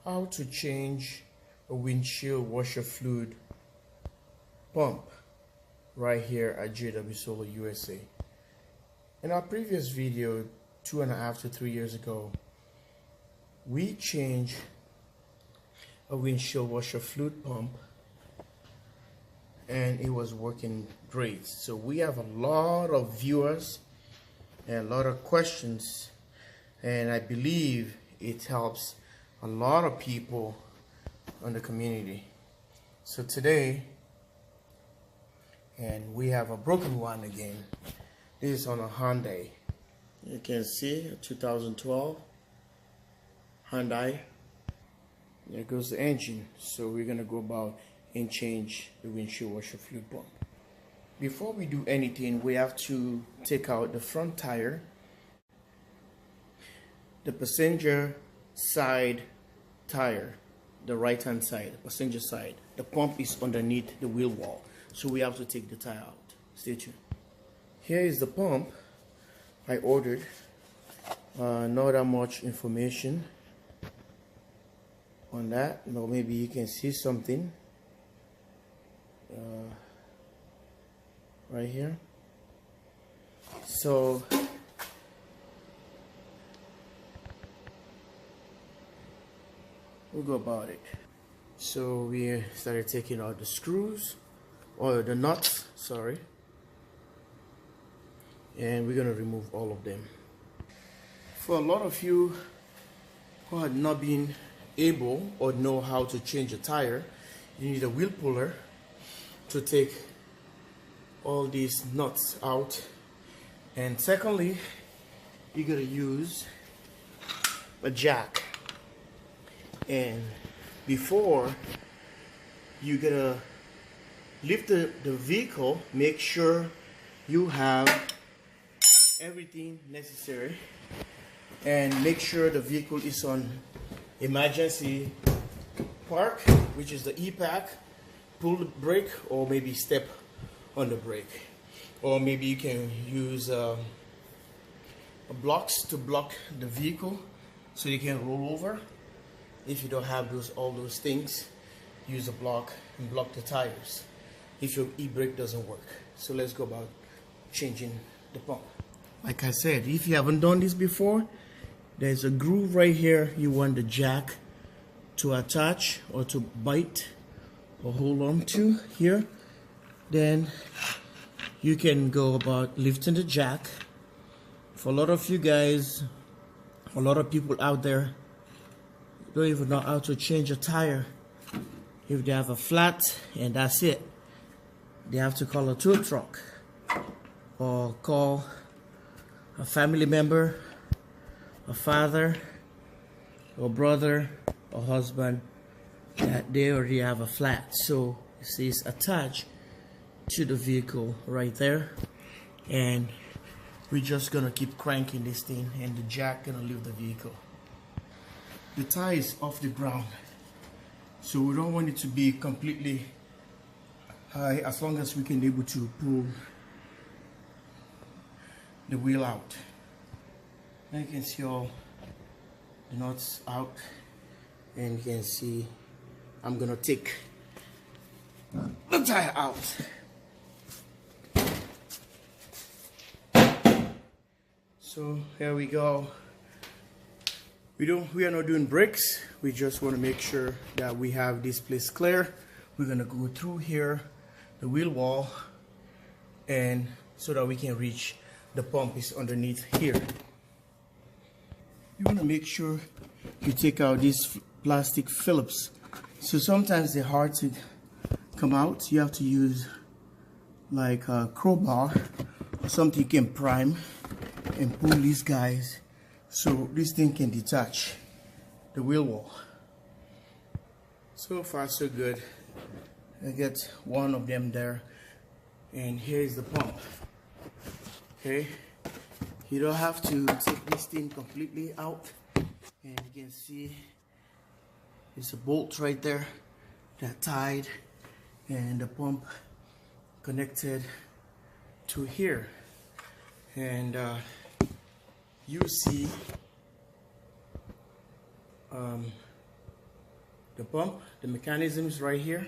how to change a windshield washer fluid pump right here at jwsolarusa. In our previous video 2.5 to 3 years ago, we changed a windshield washer fluid pump and it was working great. So we have a lot of viewers and a lot of questions, and I believe it helps a lot of people in the community. So today, and we have a broken one again. This is on a Hyundai. You can see a 2012 Hyundai. There goes the engine. So we're gonna go about and change the windshield washer fluid pump. Before we do anything, we have to take out the front tire, the passenger side tire, the right hand side, the passenger side. The pump is underneath the wheel wall, so we have to take the tire out. Stay tuned. Here is the pump I ordered. Not that much information on that. No, maybe you can see something right here. So we'll go about it. So we started taking out the screws, or the nuts, sorry, and we're gonna remove all of them. For a lot of you who had not been able or know how to change a tire, you need a wheel puller to take all these nuts out, and secondly, you're gonna use a jack. And before you gotta lift the vehicle, make sure you have everything necessary, and make sure the vehicle is on emergency park, which is the E-pack. Pull the brake, or maybe step on the brake, or maybe you can use blocks to block the vehicle so you can roll over. If you don't have all those things, use a block and block the tires if your e-brake doesn't work. So let's go about changing the pump. Like I said, if you haven't done this before, there's a groove right here you want the jack to attach or to bite or hold on to here. Then you can go about lifting the jack. For a lot of you guys, a lot of people out there don't even know how to change a tire. If they have a flat and that's it, they have to call a tow truck or call a family member, a father or brother or husband, that they already have a flat. So it says attached to the vehicle right there, and we're just gonna keep cranking this thing, and the jack gonna leave the vehicle. The tire is off the ground, so we don't want it to be completely high, as long as we can be able to pull the wheel out. Now you can see all the nuts out, and you can see I'm gonna take the tire out. So here we go. We are not doing brakes. We just want to make sure that we have this place clear. We're gonna go through here, the wheel wall, and so that we can reach the pump is underneath here. You want to make sure you take out these plastic Phillips. So sometimes they're hard to come out. You have to use like a crowbar or something you can prime and pull these guys so this thing can detach the wheel wall. So far so good. I get one of them there, and here's the pump. Okay, you don't have to take this thing completely out, and you can see there's a bolt right there that tied, and the pump connected to here, and you see the pump. The mechanism is right here,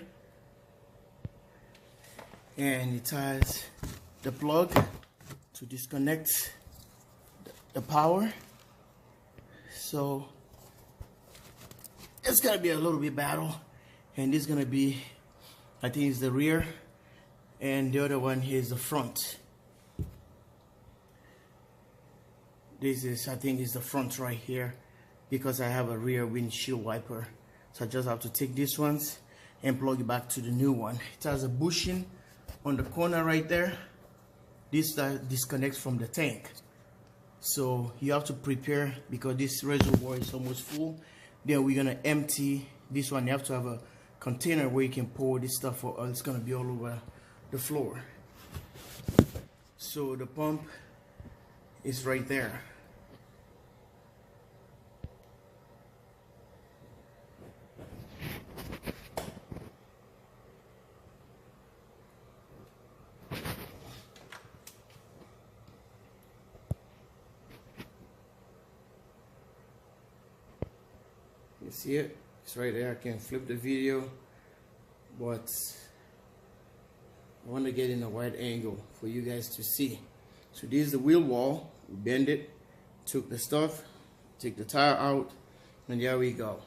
and it has the plug to disconnect the power. So it's gonna be a little bit battle, and this is gonna be, I think it's the rear, and the other one is the front. This is, I think, is the front right here, because I have a rear windshield wiper. So I just have to take these ones and plug it back to the new one. It has a bushing on the corner right there. This disconnects from the tank. So you have to prepare, because this reservoir is almost full. Then we're gonna empty this one. You have to have a container where you can pour this stuff, or it's gonna be all over the floor. So the pump is right there. You see it? It's right there. I can flip the video, but I want to get in a wide angle for you guys to see. So this is the wheel wall. We bend it, took the stuff, take the tire out, and there we go.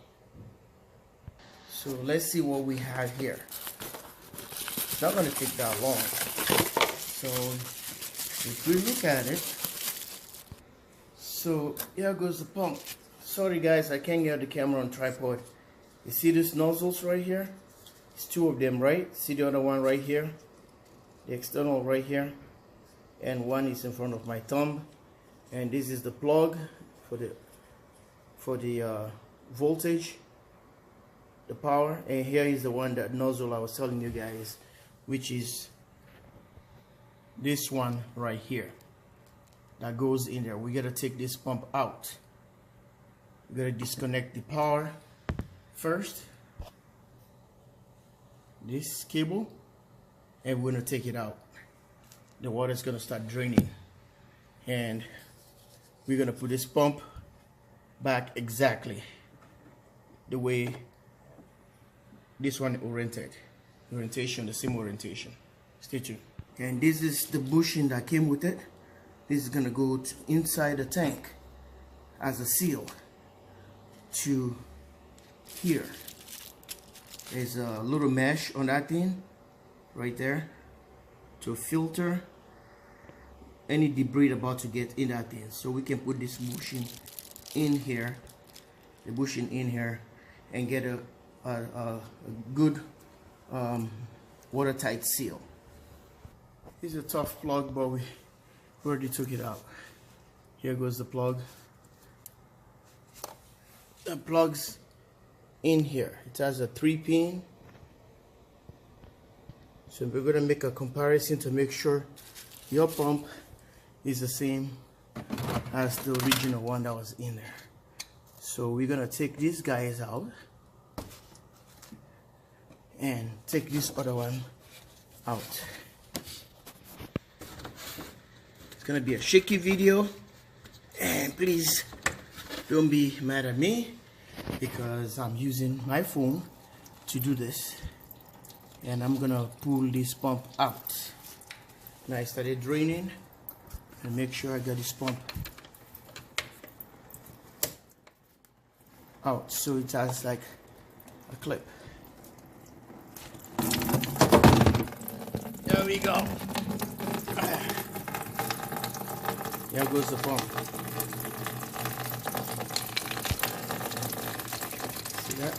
So let's see what we have here. It's not going to take that long. So if we look at it, so here goes the pump. Sorry guys, I can't get the camera on tripod. You see these nozzles right here? It's two of them, right? See the other one right here? The external right here. And one is in front of my thumb. And this is the plug for the voltage, the power. And here is the one, that nozzle I was telling you guys, which is this one right here that goes in there. We gotta take this pump out. We gotta disconnect the power first, this cable, and we're gonna take it out. The water is gonna start draining, and we're gonna put this pump back exactly the way this one orientation, the same orientation. Stay tuned. And this is the bushing that came with it. This is gonna go inside the tank as a seal to here. There's a little mesh on that thing right there to filter any debris about to get in that thing. So we can put this bushing in here, the bushing in here, and get a good watertight seal. This is a tough plug, but we already took it out. Here goes the plug. The plug's in here. It has a 3-pin. So we're going to make a comparison to make sure your pump is the same as the original one that was in there. So we're going to take these guys out and take this other one out. It's going to be a shaky video, and please don't be mad at me, because I'm using my phone to do this. And I'm gonna pull this pump out. Now I started draining, and make sure I got this pump out so it has like a clip. There we go. There goes the pump. That.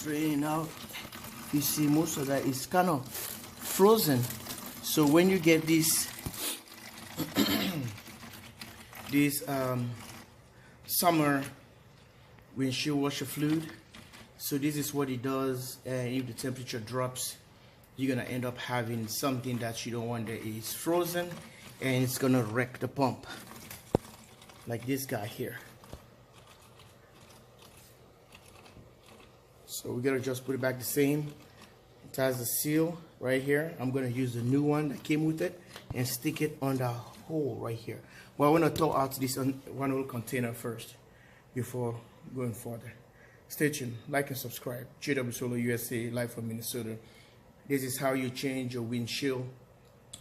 Draining out. You see, most of that is kind of frozen. So when you get this this summer windshield washer fluid, so this is what it does, and if the temperature drops, you're gonna end up having something that you don't want that is frozen, and it's gonna wreck the pump, like this guy here. So we gotta just put it back the same, It has a seal right here. I'm going to use the new one that came with it and stick it on the hole right here. Well, I want to thaw out this one little container first before going further. Stay tuned, like and subscribe. jwsolarusa, live from Minnesota. This is how you change your windshield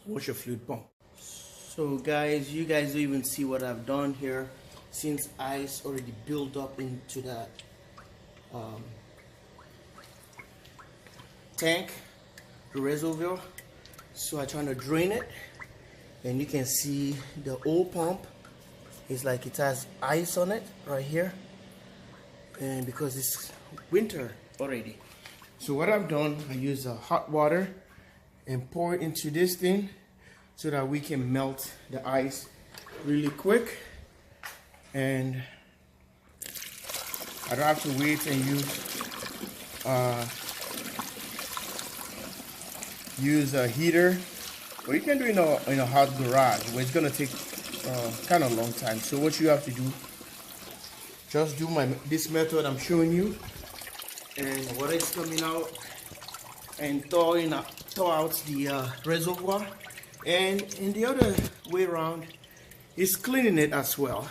washer fluid pump. So guys, you guys don't even see what I've done here, since ice already built up into that tank, the reservoir. So I'm trying to drain it, and you can see the old pump is like it has ice on it right here, and because it's winter already. So what I've done, I use hot water and pour it into this thing so that we can melt the ice really quick, and I don't have to wait and use a heater. But you can do it in a hot garage where it's gonna take kind of a long time. So what you have to do, just do this method I'm showing you, and water is coming out, and thaw out the reservoir, and in the other way around is cleaning it as well.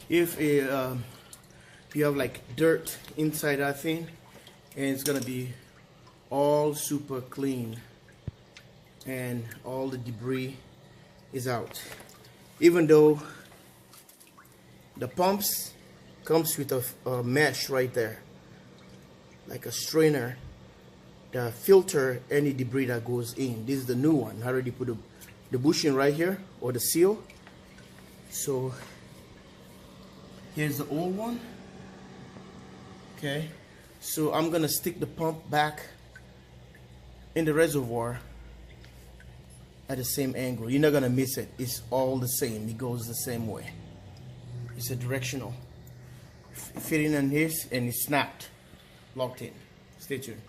If you have like dirt inside that thing, and it's gonna be all super clean and all the debris is out. Even though the pumps comes with a mesh right there, like a strainer that filter any debris that goes in. This is the new one. I already put the bushing right here, or the seal. So here's the old one. Okay, so I'm gonna stick the pump back in the reservoir at the same angle. You're not gonna miss it. It's all the same. It goes the same way. It's a directional. Fitting on this, and it's snapped, locked in. Stay tuned.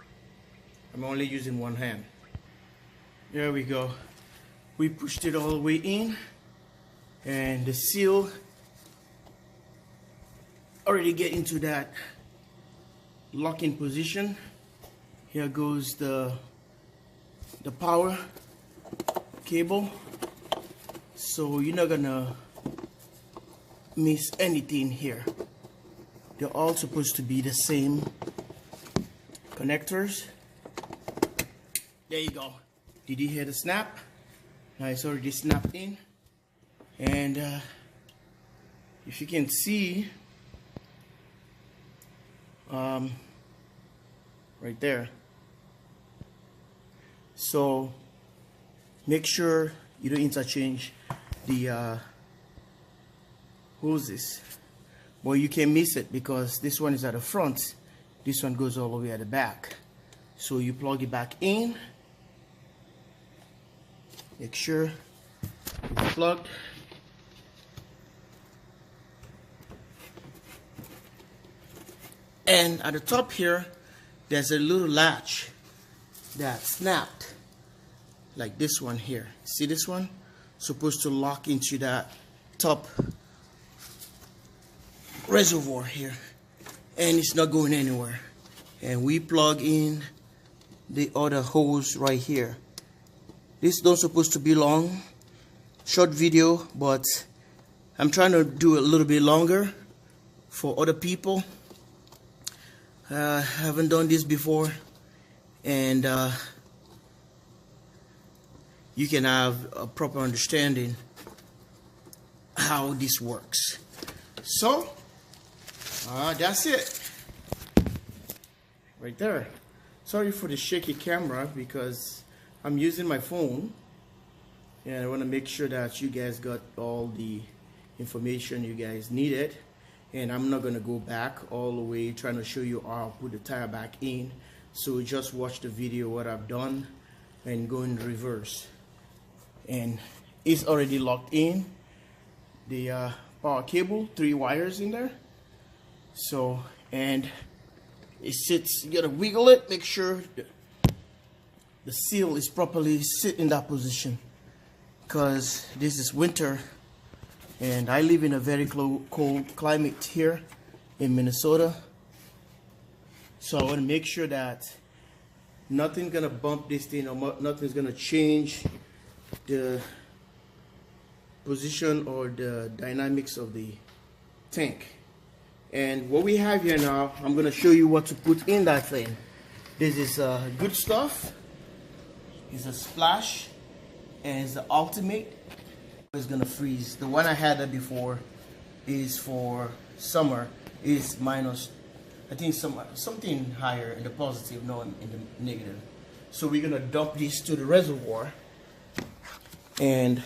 I'm only using one hand. There we go. We pushed it all the way in, and the seal already get into that locking position. Here goes the power cable, so you're not gonna miss anything here. They're all supposed to be the same connectors. There you go. Did you hear the snap? Now it's already snapped in, and if you can see right there. So make sure you don't interchange the hoses. Well, you can miss it because this one is at the front, this one goes all the way at the back. So you plug it back in, make sure it's plugged, and at the top here there's a little latch that snapped, like this one here. See this one? Supposed to lock into that top reservoir here, and it's not going anywhere. And we plug in the other hose right here. This don't supposed to be long, short video, but I'm trying to do it a little bit longer for other people. I haven't done this before, and you can have a proper understanding how this works. So that's it right there. Sorry for the shaky camera because I'm using my phone, and I want to make sure that you guys got all the information you guys needed. And I'm not going to go back all the way trying to show you how I put the tire back in. So just watch the video what I've done and go in reverse. And it's already locked in. The power cable, 3 wires in there. So, and it sits, you gotta wiggle it, make sure the seal is properly sit in that position, because this is winter and I live in a very cold climate here in Minnesota. So I want to make sure that nothing's gonna bump this thing, or nothing's gonna change the position or the dynamics of the tank. And what we have here now, I'm gonna show you what to put in that thing. This is good stuff. It's a splash, and it's the ultimate. It's gonna freeze. The one I had that before is for summer. Is minus, I think something higher in the positive, not in the negative. So we're gonna dump this to the reservoir, and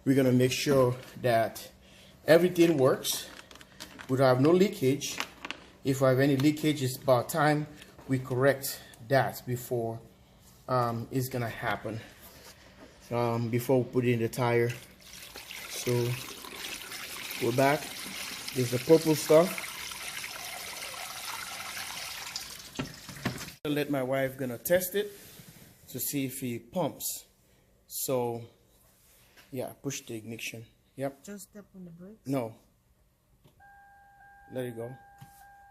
we're gonna make sure that everything works. We don't have no leakage. If we have any leakage, it's about time we correct that before it's gonna happen. Before we put in the tire. So we're back. There's the purple stuff. I'll let my wife gonna test it to see if it pumps. So yeah, push the ignition. Yep. Just step on the brakes? No. Let it go.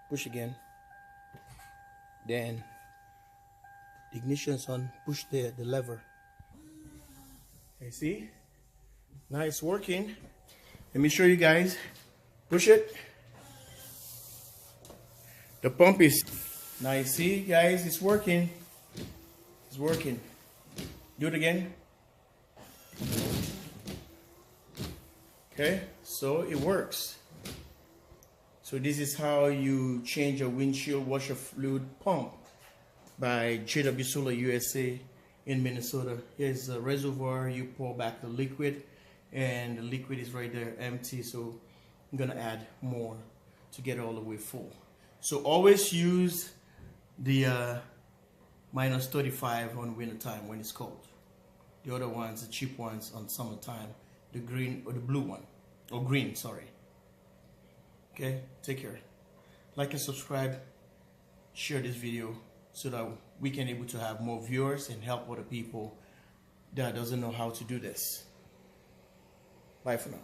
Push again. Then the ignition's on. Push the lever. You see? Now it's working. Let me show you guys. Push it. The pump is. Now you see, guys, it's working. It's working. Do it again. Okay, so it works. So this is how you change a windshield washer fluid pump by jwsolarusa in Minnesota. Here's a reservoir. You pour back the liquid, and the liquid is right there empty. So I'm gonna add more to get it all the way full. So always use the minus 35 on winter time when it's cold. The other ones, the cheap ones, on summertime, the green or the blue one, or green, sorry. Okay, take care. Like and subscribe, share this video so that we can able to have more viewers and help other people that doesn't know how to do this. Bye for now.